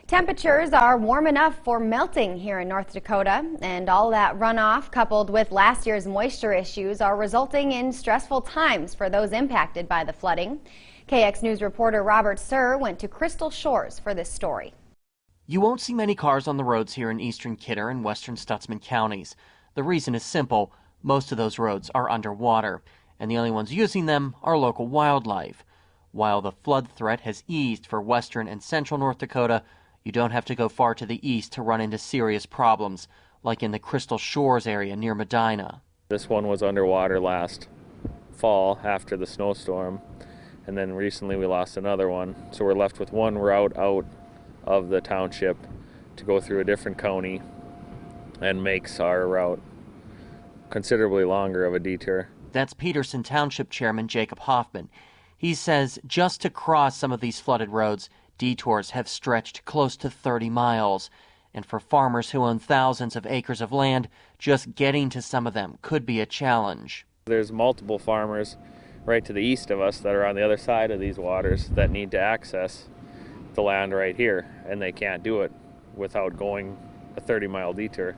Temperatures are warm enough for melting here in North Dakota, and all that runoff coupled with last year's moisture issues are resulting in stressful times for those impacted by the flooding. KX News reporter Robert Suhr went to Crystal Shores for this story. You won't see many cars on the roads here in eastern Kidder and western Stutsman counties. The reason is simple. Most of those roads are underwater, and the only ones using them are local wildlife. While the flood threat has eased for western and central North Dakota, you don't have to go far to the east to run into serious problems, like in the Crystal Shores area near Medina. This one was underwater last fall after the snowstorm, and then recently we lost another one. So we're left with one route out of the township to go through a different county, and makes our route considerably longer of a detour. That's Peterson Township Chairman Jacob Hoffman. He says just to cross some of these flooded roads, detours have stretched close to 30 miles. And for farmers who own thousands of acres of land, just getting to some of them could be a challenge. There's multiple farmers right to the east of us that are on the other side of these waters that need to access the land right here, and they can't do it without going a 30-mile detour.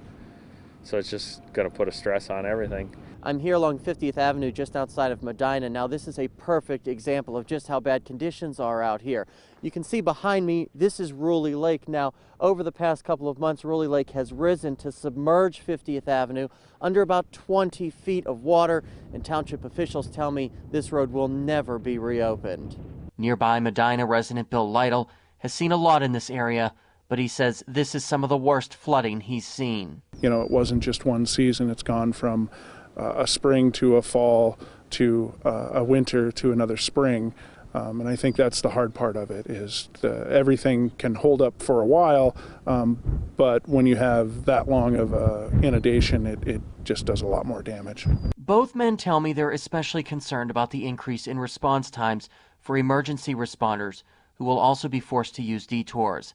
So it's just going to put a stress on everything. I'm here along 50th Avenue just outside of Medina. Now this is a perfect example of just how bad conditions are out here. You can see behind me, this is Ruley Lake. Now over the past couple of months, Ruley Lake has risen to submerge 50th Avenue under about 20 feet of water, and township officials tell me this road will never be reopened. Nearby Medina resident Bill Lytle has seen a lot in this area, but he says this is some of the worst flooding he's seen. You know, it wasn't just one season. It's gone from a spring to a fall to a winter to another spring. And I think that's the hard part of it, is everything can hold up for a while, but when you have that long of inundation, it just does a lot more damage. Both men tell me they're especially concerned about the increase in response times for emergency responders, who will also be forced to use detours.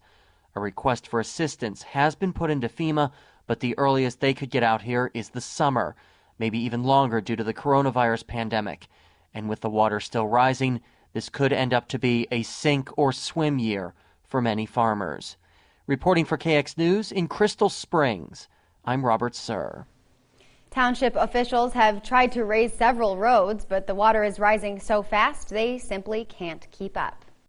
A request for assistance has been put into FEMA, but the earliest they could get out here is the summer, maybe even longer due to the coronavirus pandemic. And with the water still rising, this could end up to be a sink or swim year for many farmers. Reporting for KX News in Crystal Springs, I'm Robert Suhr. Township officials have tried to raise several roads, but the water is rising so fast they simply can't keep up.